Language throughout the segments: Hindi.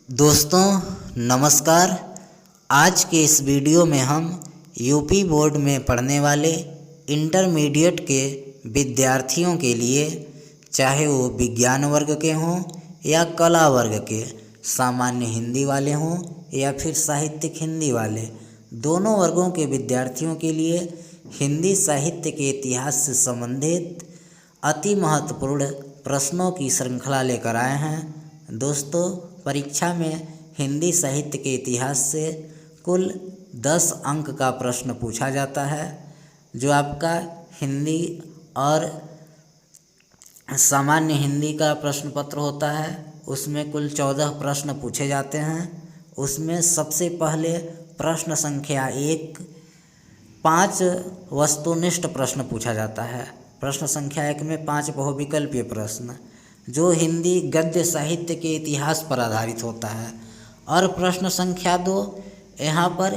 दोस्तों नमस्कार। आज के इस वीडियो में हम यूपी बोर्ड में पढ़ने वाले इंटरमीडिएट के विद्यार्थियों के लिए, चाहे वो विज्ञान वर्ग के हों या कला वर्ग के, सामान्य हिंदी वाले हों या फिर साहित्यिक हिंदी वाले, दोनों वर्गों के विद्यार्थियों के लिए हिंदी साहित्य के इतिहास से संबंधित अति महत्वपूर्ण प्रश्नों की श्रृंखला लेकर आए हैं। दोस्तों, परीक्षा में हिंदी साहित्य के इतिहास से कुल 10 अंक का प्रश्न पूछा जाता है। जो आपका हिंदी और सामान्य हिंदी का प्रश्न पत्र होता है, उसमें कुल 14 प्रश्न पूछे जाते हैं। उसमें सबसे पहले प्रश्न संख्या 1 5 वस्तुनिष्ठ प्रश्न पूछा जाता है। प्रश्न संख्या 1 में 5 बहुविकल्पीय प्रश्न जो हिंदी गद्य साहित्य के इतिहास पर आधारित होता है। और प्रश्न संख्या 2, यहाँ पर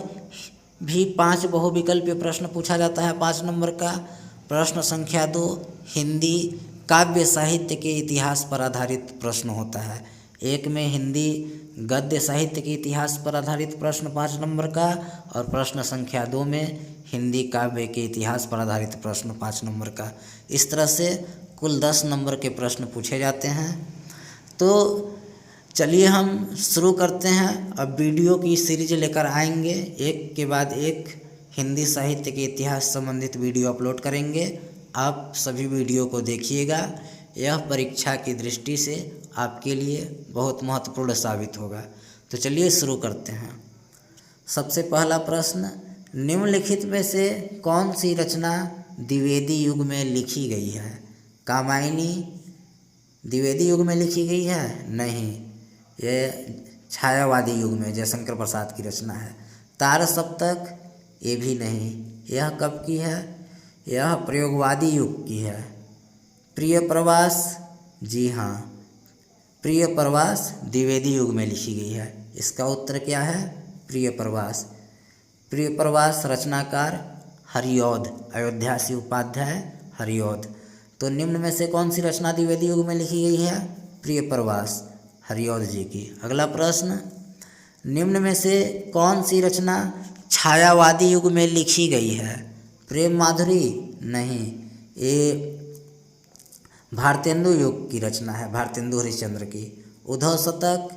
भी 5 बहुविकल्पीय प्रश्न पूछा जाता है। 5 नंबर का प्रश्न संख्या 2 हिंदी काव्य साहित्य के इतिहास पर आधारित प्रश्न होता है। एक में हिंदी गद्य साहित्य के इतिहास पर आधारित प्रश्न 5 नंबर का, और प्रश्न संख्या 2 में हिंदी काव्य के इतिहास पर आधारित प्रश्न 5 नंबर का। इस तरह से कुल 10 नंबर के प्रश्न पूछे जाते हैं। तो चलिए हम शुरू करते हैं। अब वीडियो की सीरीज लेकर आएंगे, एक के बाद एक हिंदी साहित्य के इतिहास संबंधित वीडियो अपलोड करेंगे। आप सभी वीडियो को देखिएगा, यह परीक्षा की दृष्टि से आपके लिए बहुत महत्वपूर्ण साबित होगा। तो चलिए शुरू करते हैं। सबसे पहला प्रश्न, निम्नलिखित में से कौन सी रचना द्विवेदी युग में लिखी गई है? कामायनी द्विवेदी युग में लिखी गई है? नहीं, ये छायावादी युग में जयशंकर प्रसाद की रचना है। तार सप्तक, ये भी नहीं। यह कब की है? यह प्रयोगवादी युग की है। प्रिय प्रवास, जी हाँ, प्रिय प्रवास द्विवेदी युग में लिखी गई है। इसका उत्तर क्या है? प्रिय प्रवास। प्रिय प्रवास रचनाकार हरिऔध, अयोध्यासी उपाध्याय हरिऔध। तो निम्न में से कौन सी रचना द्विवेदी युग में लिखी गई है? प्रिय प्रवास हरिऔध जी की। अगला प्रश्न, निम्न में से कौन सी रचना छायावादी युग में लिखी गई है? प्रेम माधुरी? नहीं, ये भारतेंदु युग की रचना है, भारतेंदु हरिश्चंद्र की। उद्धव शतक?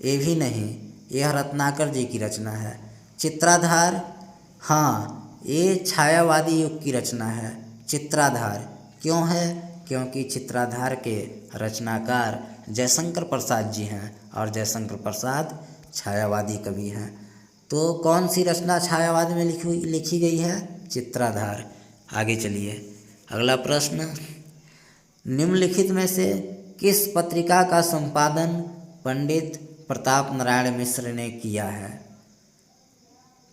ये भी नहीं, यह रत्नाकर जी की रचना है। चित्राधार? हाँ, ये छायावादी युग की रचना है, चित्राधार। क्यों है? क्योंकि चित्राधार के रचनाकार जयशंकर प्रसाद जी हैं, और जयशंकर प्रसाद छायावादी कवि हैं। तो कौन सी रचना छायावाद में लिखी गई है? चित्राधार। आगे चलिए। अगला प्रश्न, निम्नलिखित में से किस पत्रिका का संपादन पंडित प्रताप नारायण मिश्र ने किया है?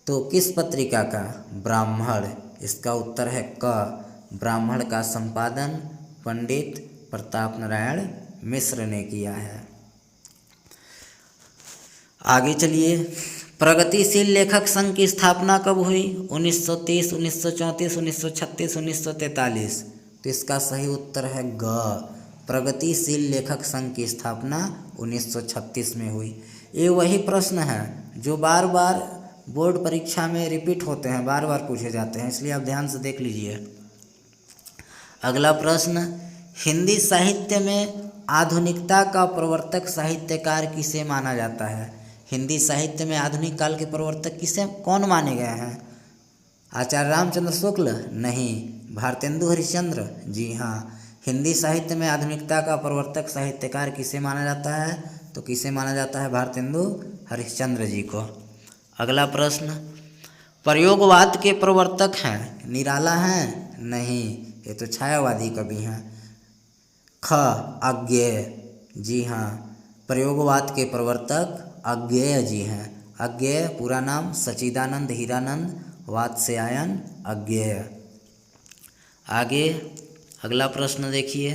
तो किस पत्रिका का? ब्राह्मण। इसका उत्तर है क, ब्राह्मण का संपादन पंडित प्रताप नारायण मिश्र ने किया है। आगे चलिए। प्रगतिशील लेखक संघ की स्थापना कब हुई? 1930, 1934, 1936, 1943। तो इसका सही उत्तर है ग, प्रगतिशील लेखक संघ की स्थापना 1936 में हुई। ये वही प्रश्न है जो बार बार बोर्ड परीक्षा में रिपीट होते हैं, बार बार पूछे जाते हैं, इसलिए आप ध्यान से देख लीजिए। अगला प्रश्न, हिंदी साहित्य में आधुनिकता का प्रवर्तक साहित्यकार किसे माना जाता है? हिंदी साहित्य में आधुनिक काल के प्रवर्तक कौन माने गए हैं? आचार्य रामचंद्र शुक्ल? नहीं, भारतेंदु हरिश्चंद्र? जी हाँ। हिंदी साहित्य में आधुनिकता का प्रवर्तक साहित्यकार किसे माना जाता है? तो किसे माना जाता है? भारतेंदु हरिश्चंद्र जी को। अगला प्रश्न, प्रयोगवाद के प्रवर्तक हैं निराला हैं? नहीं, ये तो छायावादी कवि हैं। ख, अज्ञेय? जी हाँ, प्रयोगवाद के प्रवर्तक अज्ञेय जी हैं। अज्ञेय पूरा नाम सच्चिदानंद हीरानंद वात्स्यायन अज्ञेय। आगे अगला प्रश्न देखिए।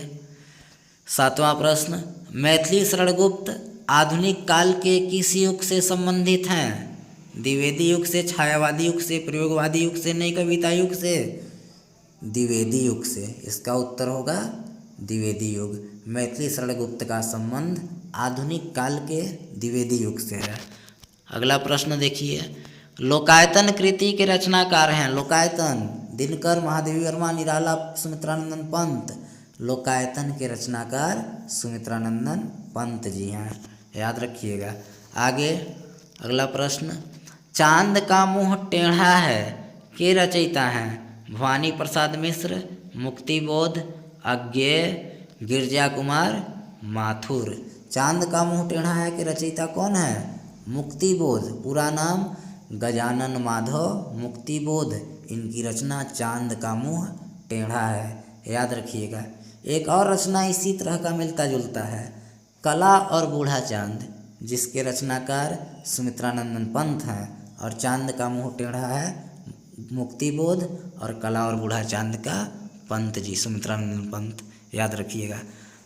7वां प्रश्न, मैथिली शरणगुप्त आधुनिक काल के किस युग से संबंधित हैं? द्विवेदी युग से, छायावादी युग से, प्रयोगवादी युग से? नहीं, कविता युग से, द्विवेदी युग से। इसका उत्तर होगा द्विवेदी युग। मैथिली शरणगुप्त का संबंध आधुनिक काल के द्विवेदी युग से है। अगला प्रश्न देखिए, लोकायतन कृति के रचनाकार हैं। लोकायतन दिनकर, महादेवी वर्मा, निराला, सुमित्रानंदन पंत। लोकायतन के रचनाकार सुमित्रानंदन पंत जी हैं, याद रखिएगा। आगे अगला प्रश्न, चांद का मुंह टेढ़ा है के रचयिता हैं। भवानी प्रसाद मिश्र, मुक्तिबोध, अज्ञेय, गिरजा कुमार, माथुर। चांद का मुंह टेढ़ा है के रचयिता कौन है? मुक्तिबोध, पूरा नाम गजानन माधव मुक्तिबोध। इनकी रचना चांद का मुंह टेढ़ा है, याद रखिएगा। एक और रचना इसी तरह का मिलता जुलता है, कला और बूढ़ा चांद, जिसके रचनाकार सुमित्रानंदन पंत हैं, और चांद का मुंह टेढ़ा है मुक्तिबोध, और कला और बूढ़ा चांद का पंत जी, सुमित्रानंदन पंत, याद रखिएगा।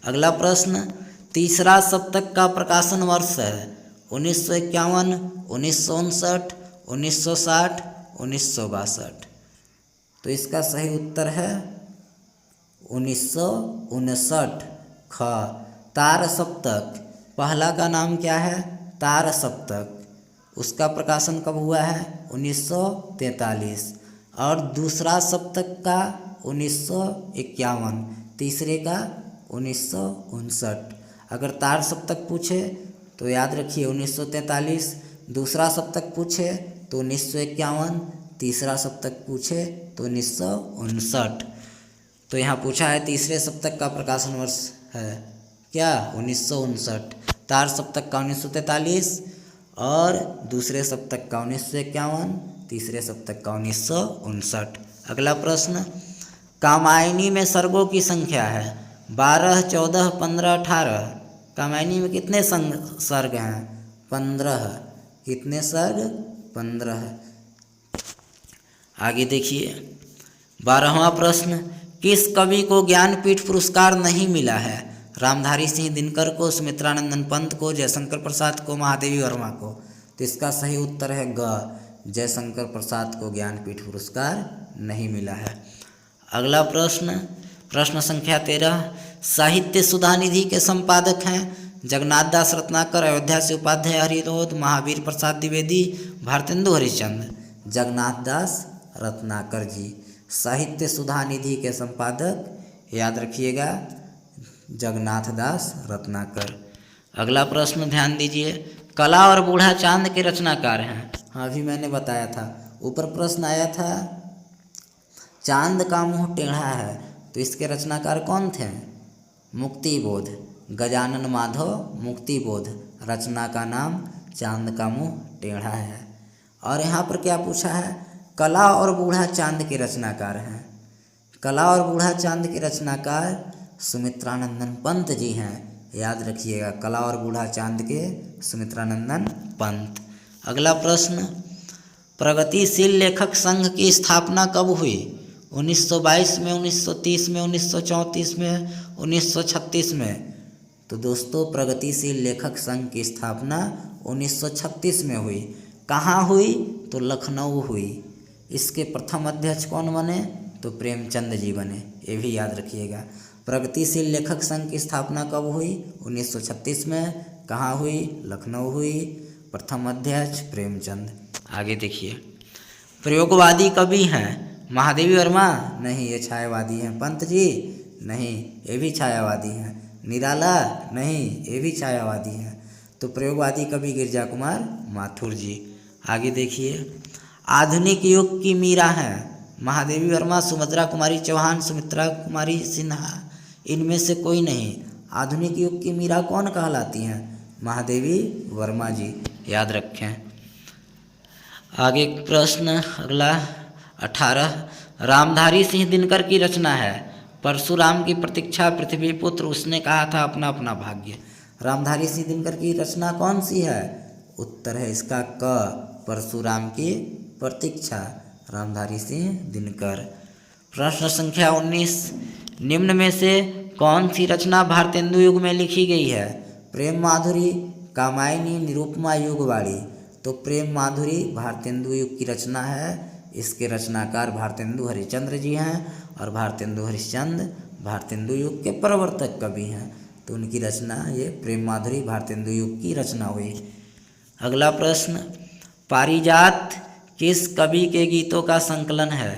अगला प्रश्न, तीसरा सप्तक का प्रकाशन वर्ष है 1951, 1959, 1960, 1962। तो इसका सही उत्तर है 1959। ख, तार सप्तक, पहला का नाम क्या है? तार सप्तक। उसका प्रकाशन कब हुआ है? 1943। और दूसरा सप्तक का 1951, तीसरे का 1959। अगर तार सप्तक पूछे तो याद रखिए 1943, दूसरा सप्तक पूछे तो 1951, तीसरा सप्तक पूछे तो 1959। तो यहाँ पूछा है तीसरे सप्तक का प्रकाशन वर्ष है क्या? 1959। तार सप्तक का 1943 और दूसरे सप्तक का 1951, तीसरे सप्तक का 1959। अगला प्रश्न, कामायनी में सर्गों की संख्या है 12, 14, 15, 18। कामायनी में कितने सर्ग हैं? 15। कितने सर्ग? 15। आगे देखिए 12वां प्रश्न, किस कवि को ज्ञानपीठ पुरस्कार नहीं मिला है? रामधारी सिंह दिनकर को, सुमित्रानंदन पंत को, जयशंकर प्रसाद को, महादेवी वर्मा को। तो इसका सही उत्तर है ग, जयशंकर प्रसाद को ज्ञानपीठ पुरस्कार नहीं मिला है। अगला प्रश्न, प्रश्न संख्या 13, साहित्य सुधा निधि के संपादक हैं जगन्नाथ दास रत्नाकर, अयोध्या से उपाध्याय हरिरोध, महावीर प्रसाद द्विवेदी, भारतेंदु हरिश्चंद्र। जगन्नाथ दास रत्नाकर जी साहित्य सुधा निधि के संपादक, याद रखिएगा जगन्नाथ दास रत्नाकर। अगला प्रश्न ध्यान दीजिए, कला और बूढ़ा चांद के रचनाकार हैं। हाँ, अभी मैंने बताया था, ऊपर प्रश्न आया था चांद का मुंह टेढ़ा है, तो इसके रचनाकार कौन थे? मुक्तिबोध, गजानन माधव मुक्तिबोध। रचना का नाम चांद का मुंह टेढ़ा है। और यहाँ पर क्या पूछा है? कला और बूढ़ा चांद के रचनाकार हैं। कला और बूढ़ा चांद के रचनाकार सुमित्रानंदन पंत जी हैं, याद रखिएगा कला और बूढ़ा चांद के सुमित्रानंदन पंत। अगला प्रश्न, प्रगतिशील लेखक संघ की स्थापना कब हुई? 1922 में, 1930 में, 1934 में, 1936 में। तो दोस्तों प्रगतिशील लेखक संघ की स्थापना 1936 में हुई। कहाँ हुई? तो लखनऊ हुई। इसके प्रथम अध्यक्ष कौन बने? तो प्रेमचंद जी बने, ये भी याद रखिएगा। प्रगतिशील लेखक संघ की स्थापना कब हुई? 1936 में। कहाँ हुई? लखनऊ हुई। प्रथम अध्यक्ष प्रेमचंद। आगे देखिए, प्रयोगवादी कवि हैं महादेवी वर्मा? नहीं, ये छायावादी हैं। पंत जी? नहीं, ये भी छायावादी हैं। निराला? नहीं, ये भी छायावादी हैं। तो प्रयोगवादी कवि गिरजा कुमार माथुर जी। आगे देखिए, आधुनिक युग की मीरा हैं महादेवी वर्मा, सुभद्रा कुमारी चौहान, सुमित्रा कुमारी सिन्हा। इनमें से कोई नहीं। आधुनिक युग की मीरा कौन कहलाती हैं? महादेवी वर्मा जी, याद रखें। आगे प्रश्न अगला 18, रामधारी सिंह दिनकर की रचना है परशुराम की प्रतीक्षा, पृथ्वी पुत्र, उसने कहा था अपना अपना भाग्य। रामधारी सिंह दिनकर की रचना कौन सी है? उत्तर है इसका क, परशुराम की प्रतीक्षा, रामधारी सिंह दिनकर। प्रश्न संख्या 19, निम्न में से कौन सी रचना भारतेंदु युग में लिखी गई है? प्रेम माधुरी, कामायनी, निरुपमा, युगवाणी। तो प्रेम माधुरी भारतेंदु युग की रचना है। इसके रचनाकार भारतेंदु हरिश्चंद्र जी हैं, और भारतेंदु हरिश्चंद्र भारतेंदु युग के प्रवर्तक कवि हैं। तो उनकी रचना ये प्रेम माधुरी भारतेंदु युग की रचना हुई। अगला प्रश्न, पारिजात किस कवि के गीतों का संकलन है?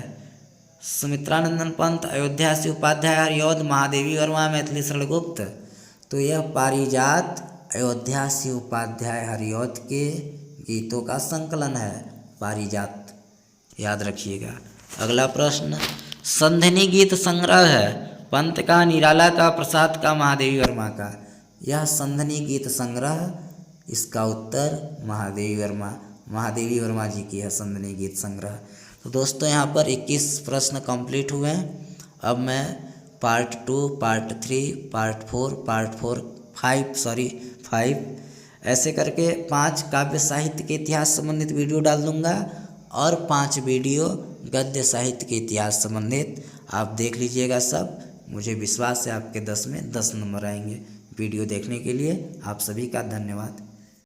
सुमित्रानंदन पंत, अयोध्यासी उपाध्याय, हरिऔध, महादेवी वर्मा, मैथिली शरण गुप्त। तो यह पारिजात अयोध्यासी उपाध्याय हरिऔध के गीतों का संकलन है, पारिजात, याद रखिएगा। अगला प्रश्न, संधिनी गीत संग्रह है पंत का, निराला का, प्रसाद का, महादेवी वर्मा का? यह संधिनी गीत संग्रह, इसका उत्तर महादेवी वर्मा जी की है संधिनी गीत संग्रह। तो दोस्तों यहाँ पर 21 प्रश्न कंप्लीट हुए हैं। अब मैं पार्ट 2, पार्ट 3, पार्ट 4, पार्ट 5 ऐसे करके 5 काव्य साहित्य के इतिहास संबंधित वीडियो डाल दूँगा और 5 वीडियो गद्य साहित्य के इतिहास संबंधित। आप देख लीजिएगा सब, मुझे विश्वास है आपके 10 में 10 नंबर आएंगे। वीडियो देखने के लिए आप सभी का धन्यवाद।